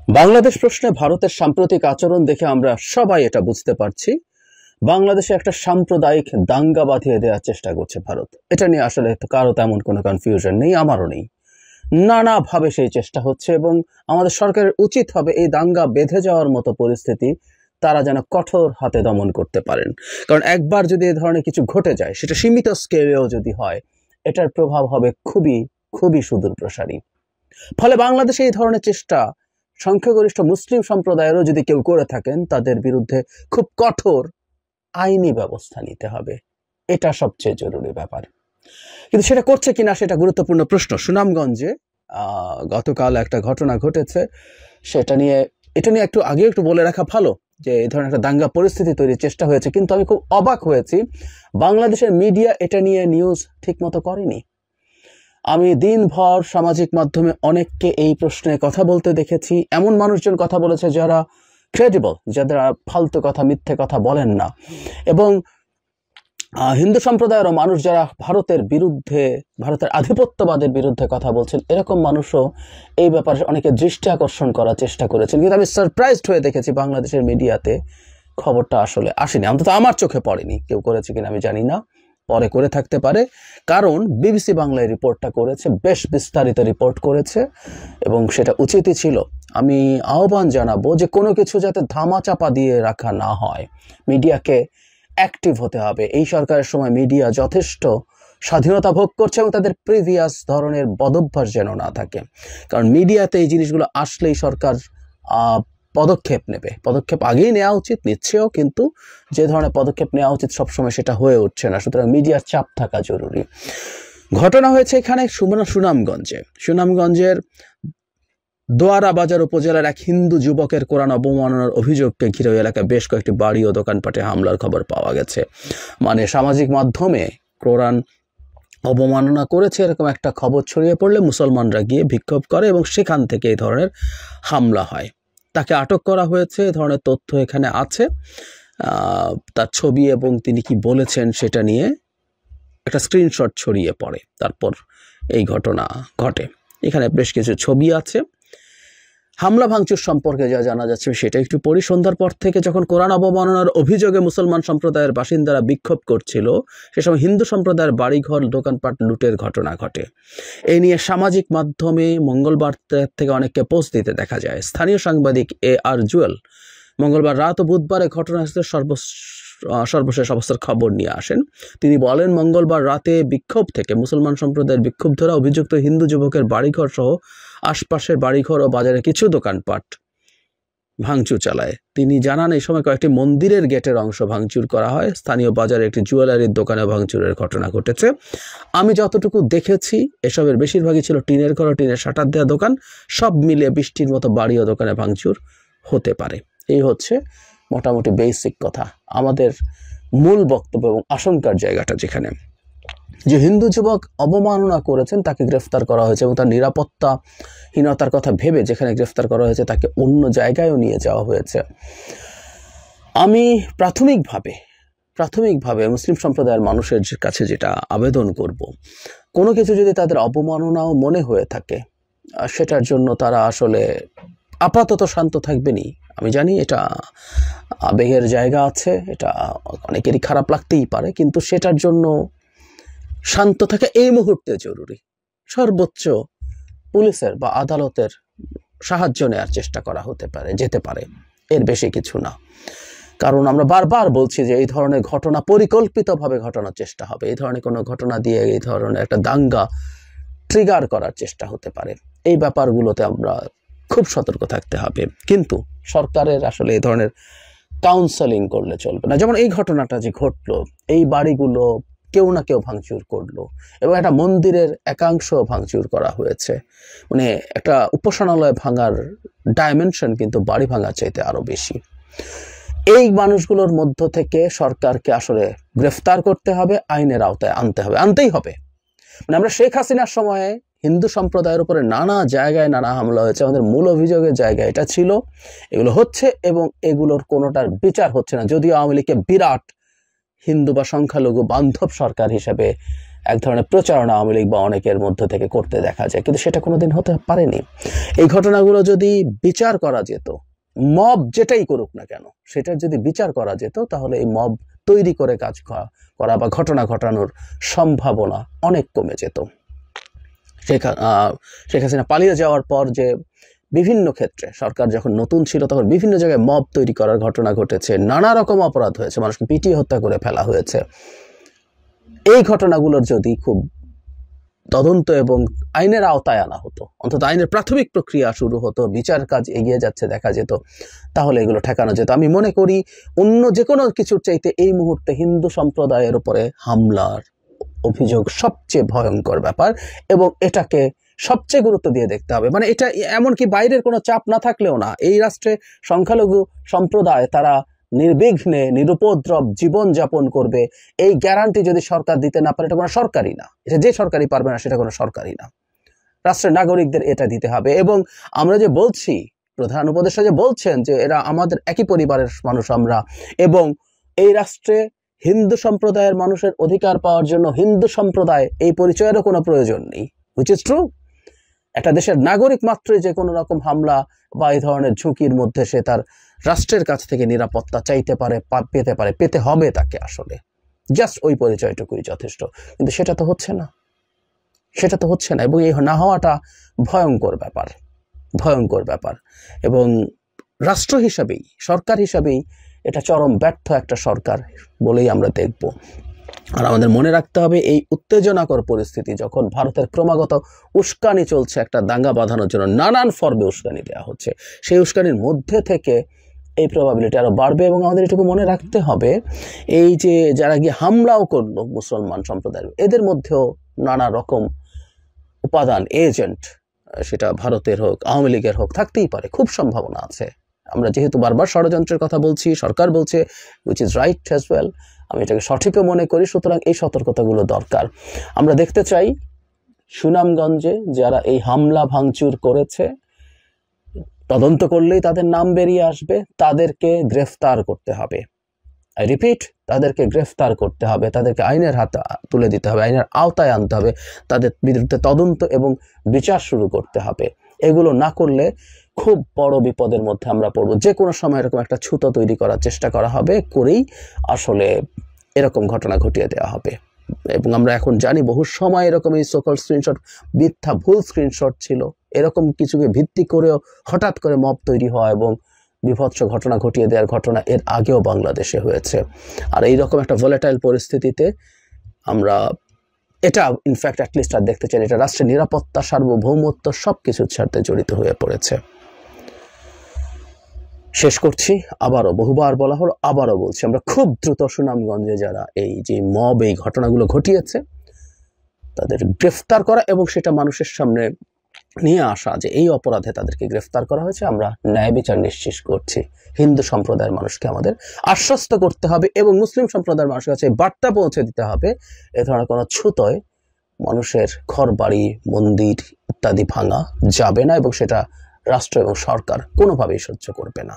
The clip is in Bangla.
বাংলাদেশ প্রশ্নে ভারতের সাম্প্রতিক আচরণ দেখে আমরা সবাই এটা বুঝতে পারছি, বাংলাদেশে একটা সাম্প্রদায়িক দাঙ্গা বাঁধিয়ে দেওয়ার চেষ্টা করছে ভারত। এটা নিয়ে আসলে কারো তেমন কোনো কনফিউশন নেই, আমারও নেই। নানাভাবে সেই চেষ্টা হচ্ছে এবং আমাদের সরকারের উচিত হবে এই দাঙ্গা বেঁধে যাওয়ার মতো পরিস্থিতি তারা যেন কঠোর হাতে দমন করতে পারেন। কারণ একবার যদি এ ধরনের কিছু ঘটে যায়, সেটা সীমিত স্কেলেও যদি হয়, এটার প্রভাব হবে খুবই খুবই সুদূর প্রসারী। ফলে বাংলাদেশে এই ধরনের চেষ্টা সংখ্যাগরিষ্ঠ মুসলিম সম্প্রদায়েরও যদি কেউ করে থাকেন, তাদের বিরুদ্ধে খুব কঠোর আইনি ব্যবস্থা নিতে হবে। এটা সবচেয়ে জরুরি ব্যাপার। কিন্তু সেটা করছে কিনা সেটা গুরুত্বপূর্ণ প্রশ্ন। সুনামগঞ্জে গতকাল একটা ঘটনা ঘটেছে, এটা নিয়ে একটু আগে একটু বলে রাখা ভালো যে এই ধরনের একটা দাঙ্গা পরিস্থিতি তৈরির চেষ্টা হয়েছে, কিন্তু আমি খুব অবাক হয়েছি বাংলাদেশের মিডিয়া এটা নিয়ে নিউজ ঠিক মতো করেনি। আমি দিনভর সামাজিক মাধ্যমে অনেককে এই প্রশ্নে কথা বলতে দেখেছি। এমন মানুষজন কথা বলেছে যারা ক্রেডিবল, যারা ফালতু কথা, মিথ্যে কথা বলেন না। এবং হিন্দু সম্প্রদায়েরও মানুষ যারা ভারতের বিরুদ্ধে, ভারতের আধিপত্যবাদের বিরুদ্ধে কথা বলছেন, এরকম মানুষও এই ব্যাপারে অনেকে দৃষ্টি আকর্ষণ করার চেষ্টা করেছেন। কিন্তু আমি সারপ্রাইজড হয়ে দেখেছি বাংলাদেশের মিডিয়াতে খবরটা আসলে আসেনি, অন্তত আমার চোখে পড়েনি। কেউ করেছে কিনা আমি জানি না, পরে করে থাকতে পারে। কারণ বিবিসি বাংলায় রিপোর্টটা করেছে, বেশ বিস্তারিত রিপোর্ট করেছে এবং সেটা উচিতই ছিল। আমি আহ্বান জানাবো যে কোনো কিছু যাতে ধামাচাপা দিয়ে রাখা না হয়, মিডিয়াকে অ্যাক্টিভ হতে হবে। এই সরকারের সময় মিডিয়া যথেষ্ট স্বাধীনতা ভোগ করছে এবং তাদের প্রিভিয়াস ধরনের বদভ্যাস যেন না থাকে। কারণ মিডিয়াতে এই জিনিসগুলো আসলেই সরকার পদক্ষেপ নেবে। পদক্ষেপ আগেই নেওয়া উচিত, নিচ্ছেও, কিন্তু যে ধরনের পদক্ষেপ নেওয়া উচিত সবসময় সেটা হয়ে উঠছে না। সুতরাং মিডিয়ার চাপ থাকা জরুরি। ঘটনা হয়েছে এখানে সুনামগঞ্জের দোয়ারা বাজার উপজেলার এক হিন্দু যুবকের কোরআন অবমাননার অভিযোগকে ঘিরে ওই এলাকায় বেশ কয়েকটি বাড়ি ও দোকানপাটে হামলার খবর পাওয়া গেছে। মানে সামাজিক মাধ্যমে কোরআন অবমাননা করেছে এরকম একটা খবর ছড়িয়ে পড়লে মুসলমানরা গিয়ে বিক্ষোভ করে এবং সেখান থেকে এই ধরনের হামলা হয়। তাকে আটক করা হয়েছে, এ ধরনের তথ্য এখানে আছে। তার ছবি এবং তিনি কি বলেছেন সেটা নিয়ে একটা স্ক্রিনশট ছড়িয়ে পড়ে, তারপর এই ঘটনা ঘটে। এখানে বেশ কিছু ছবি আছে। হামলা ভাঙচুর সম্পর্কে যা জানা যাচ্ছে সেটা একটু পড়ি। সন্ধ্যার পর থেকে যখন কোরআন অবমাননার অভিযোগে মুসলমান সম্প্রদায়ের বাসিন্দারা বিক্ষোভ করছিল, সে সময় হিন্দু সম্প্রদায়ের বাড়িঘর, দোকানপাট লুটের ঘটনা ঘটে। এই নিয়ে সামাজিক মাধ্যমে মঙ্গলবার থেকে অনেককে পোস্ট দিতে দেখা যায়। স্থানীয় সাংবাদিক AR জুয়েল মঙ্গলবার রাত ও বুধবারে ঘটনাস্থলে সর্বশেষ অবস্থার খবর নিয়ে আসেন। তিনি বলেন, মঙ্গলবার রাতে বিক্ষোভ থেকে মুসলমান সম্প্রদায়ের বিক্ষুব্ধরা অভিযুক্ত হিন্দু যুবকের বাড়িঘর সহ আশপাশের বাড়িঘর ও বাজারে কিছু দোকানপাট ভাঙচুর চালায়। তিনি জানান, এই সময় কয়েকটি মন্দিরের গেটের অংশ ভাঙচুর করা হয়। স্থানীয় বাজারে একটি জুয়েলারির দোকানে ভাঙচুরের ঘটনা ঘটেছে। আমি যতটুকু দেখেছি এসবের বেশিরভাগই ছিল টিনের ঘর ও টিনের শাটার দেওয়া দোকান। সব মিলিয়ে 20টির মতো বাড়ি ও দোকানে ভাঙচুর হতে পারে। এই হচ্ছে মোটামুটি বেসিক কথা। আমাদের মূল বক্তব্য এবং আশঙ্কার জায়গাটা যেখানে, যে হিন্দু যুবক অবমাননা করেছেন তাকে গ্রেফতার করা হয়েছে এবং তার নিরাপত্তাহীনতার কথা ভেবে যেখানে গ্রেফতার করা হয়েছে তাকে অন্য জায়গায়ও নিয়ে যাওয়া হয়েছে। আমি প্রাথমিকভাবে মুসলিম সম্প্রদায়ের মানুষের কাছে যেটা আবেদন করব, কোনো কিছু যদি তাদের অবমাননাও মনে হয়ে থাকে, সেটার জন্য তারা আসলে আপাতত শান্ত থাকবেনি। আমি জানি এটা আবেগের জায়গা আছে, এটা অনেকেরই খারাপ লাগতেই পারে, কিন্তু সেটার জন্য শান্ত থাকা এই মুহূর্তে জরুরি। সর্বোচ্চ পুলিশের বা আদালতের সাহায্য নেওয়ার চেষ্টা করা যেতে পারে, এর বেশি কিছু না। কারণ আমরা বারবার বলছি যে এই ধরনের ঘটনা পরিকল্পিতভাবে ঘটানোর চেষ্টা হবে। এই ধরনের কোনো ঘটনা দিয়ে এই ধরনের একটা দাঙ্গা ট্রিগার করার চেষ্টা হতে পারে। এই ব্যাপারগুলোতে আমরা খুব সতর্ক থাকতে হবে। কিন্তু সরকারের আসলে এই ধরনের কাউন্সেলিং করলে চলবে না। যেমন এই ঘটনাটা যে ঘটলো, এই বাড়িগুলো কেউ না কেউ ভাঙচুর করলো এবং একটা মন্দিরের একাংশ ভাঙচুর করা হয়েছে। মানে একটা উপাসনালয় ভাঙার ডাইমেনশন কিন্তু বাড়ি ভাঙার চাইতে আরো বেশি। এই মানুষগুলোর মধ্য থেকে সরকারকে আসলে গ্রেফতার করতে হবে, আইনের আওতায় আনতেই হবে। মানে আমরা শেখ হাসিনার সময়ে হিন্দু সম্প্রদায়ের উপরে নানা জায়গায় নানা হামলা হয়েছে, আমাদের মূল অভিযোগের জায়গা এটা ছিল। এগুলো হচ্ছে এবং এগুলোর কোনোটার বিচার হচ্ছে না। যদিও আওয়ামী লীগকে বিরাট হিন্দু বা সংখ্যালঘু বান্ধব সরকার হিসেবে এক ধরনের প্রচারণা আওয়ামী লীগ বা অনেকের মধ্য থেকে করতে দেখা যায়, কিন্তু সেটা কোনোদিন হতে পারেনি। এই ঘটনাগুলো যদি বিচার করা যেত, মব যেটাই করুক না কেন সেটার যদি বিচার করা যেত, তাহলে এই মব তৈরি করে কাজ করা বা ঘটনা ঘটানোর সম্ভাবনা অনেক কমে যেত। শেখ হাসিনা পালিয়ে যাওয়ার পর যে বিভিন্ন ক্ষেত্রে সরকার যখন নতুন ছিল তখন বিভিন্ন জায়গায় মব তৈরি করার ঘটনা ঘটেছে, নানা রকম অপরাধ হয়েছে, মানুষকে পিটিয়ে হত্যা করে ফেলা হয়েছে। এই ঘটনাগুলোর যদি খুব তদন্ত এবং আইনের আওতায় আনা হতো, অন্তত আইনের প্রাথমিক প্রক্রিয়া শুরু হতো, বিচার কাজ এগিয়ে যাচ্ছে দেখা যেত, তাহলে এগুলো ঠেকানো যেত। আমি মনে করি অন্য যে কোনো কিছুর চাইতে এই মুহূর্তে হিন্দু সম্প্রদায়ের উপরে হামলার অভিযোগ সবচেয়ে ভয়ঙ্কর ব্যাপার, এবং এটাকে সবচেয়ে গুরুত্ব দিয়ে দেখতে হবে। মানে এটা এমনকি বাইরের কোনো চাপ না থাকলেও না, এই রাষ্ট্রে সংখ্যালঘু সম্প্রদায় তারা নির্বিঘ্নে নিরুপদ্রব জীবন যাপন করবে, এই গ্যারান্টি যদি সরকার দিতে না পারে, এটা কোনো সরকারই না, এটা যে সরকারই পারবে না সেটা কোনো সরকারই না। রাষ্ট্রের নাগরিকদের এটা দিতে হবে। এবং আমরা যে বলছি, প্রধান উপদেষ্টা যে বলছেন যে এরা আমাদের একই পরিবারের মানুষ আমরা, এবং এই রাষ্ট্রে হিন্দু সম্প্রদায়ের মানুষের অধিকার পাওয়ার জন্য হিন্দু সম্প্রদায় এই পরিচয়েরও কোনো প্রয়োজন নেই, হুইচ ইজ ট্রু। একটা দেশের নাগরিক মাত্রই যে কোনো রকম হামলা বা এই ধরনের ঝুঁকির মধ্যে সে তার রাষ্ট্রের কাছ থেকে নিরাপত্তা চাইতে পারে, পেতে পারে, পেতে হবে তাকে, আসলে জাস্ট ওই পরিচয়টুকুই যথেষ্ট। কিন্তু সেটা তো হচ্ছে না, সেটা তো হচ্ছে না, এবং এই না হওয়াটা ভয়ঙ্কর ব্যাপার, ভয়ঙ্কর ব্যাপার। এবং রাষ্ট্র হিসাবেই, সরকার হিসাবেই এটা চরম ব্যর্থ একটা সরকার বলেই আমরা দেখব। আর আমাদের মনে রাখতে হবে, এই উত্তেজনাকর পরিস্থিতি যখন ভারতের ক্রমাগত উস্কানি চলছে একটা দাঙ্গা বাঁধানোর জন্য, নানান ফর্মে উস্কানি দেওয়া হচ্ছে, সেই উস্কানির মধ্যে থেকে এই প্রবাবিলিটি আরো বাড়বে। এবং আমাদের এটুকু মনে রাখতে হবে, এই যে যারা গিয়ে হামলাও করলো মুসলমান সম্প্রদায়ের, এদের মধ্যেও নানা রকম উপাদান, এজেন্ট, সেটা ভারতের হোক আওয়ামী লীগের হোক, থাকতেই পারে, খুব সম্ভাবনা আছে। আমরা যেহেতু বারবার ষড়যন্ত্রের কথা বলছি, সরকার বলছে, which is right as well, আমি এটাকে সঠিকও মনে করি। সুতরাং এই সতর্কতাগুলো দরকার। আমরা দেখতে চাই সুনামগঞ্জে যারা এই হামলা ভাঙচুর করেছে, তদন্ত করলেই তাদের নাম বেরিয়ে আসবে, তাদেরকে গ্রেফতার করতে হবে। আই রিপিট, তাদেরকে গ্রেফতার করতে হবে, তাদেরকে আইনের হাতে তুলে দিতে হবে, আইনের আওতায় আনতে হবে, তাদের বিরুদ্ধে তদন্ত এবং বিচার শুরু করতে হবে। এগুলো না করলে খুব বড় বিপদের মধ্যে আমরা পড়ব। যে কোনো সময় এরকম একটা ছুতো তৈরি করার চেষ্টা করা হবে, করেই আসলে এরকম ঘটনা ঘটিয়ে দেওয়া হবে। এবং আমরা এখন জানি বহু সময় এরকম এই সকল স্ক্রিনশট মিথ্যা, ভুল স্ক্রিনশট ছিল, এরকম কিছুকে ভিত্তি করেও হঠাৎ করে মব তৈরি হওয়া এবং বিভৎস ঘটনা ঘটিয়ে দেওয়ার ঘটনা এর আগেও বাংলাদেশে হয়েছে। আর এইরকম একটা ভোলাটাইল পরিস্থিতিতে আমরা এটা ইনফ্যাক্ট অ্যাটলিস্ট আর দেখতে চাই, এটা রাষ্ট্রের নিরাপত্তা, সার্বভৌমত্ব সবকিছুর সাথে জড়িত হয়ে পড়েছে। শেষ করছি, আবারও বহুবার বলা হলো, আবারও বলছি, আমরা খুব দ্রুত সুনামগঞ্জে যারা এই যে মব এই ঘটনাগুলো ঘটিয়েছে তাদের গ্রেফতার করা এবং সেটা মানুষের সামনে নিয়ে আসা যে এই অপরাধে তাদেরকে গ্রেফতার করা হয়েছে, আমরা ন্যায় বিচার নিশ্চিত করছি। হিন্দু সম্প্রদায়ের মানুষকে আমাদের আশ্বস্ত করতে হবে এবং মুসলিম সম্প্রদায়ের মানুষের কাছে বার্তা পৌঁছে দিতে হবে, এ ধরনের কোনো ছুতোয় মানুষের ঘর বাড়ি মন্দির ইত্যাদি ভাঙা যাবে না, এবং সেটা রাষ্ট্র এবং সরকার কোনোভাবেই সহ্য করবে না।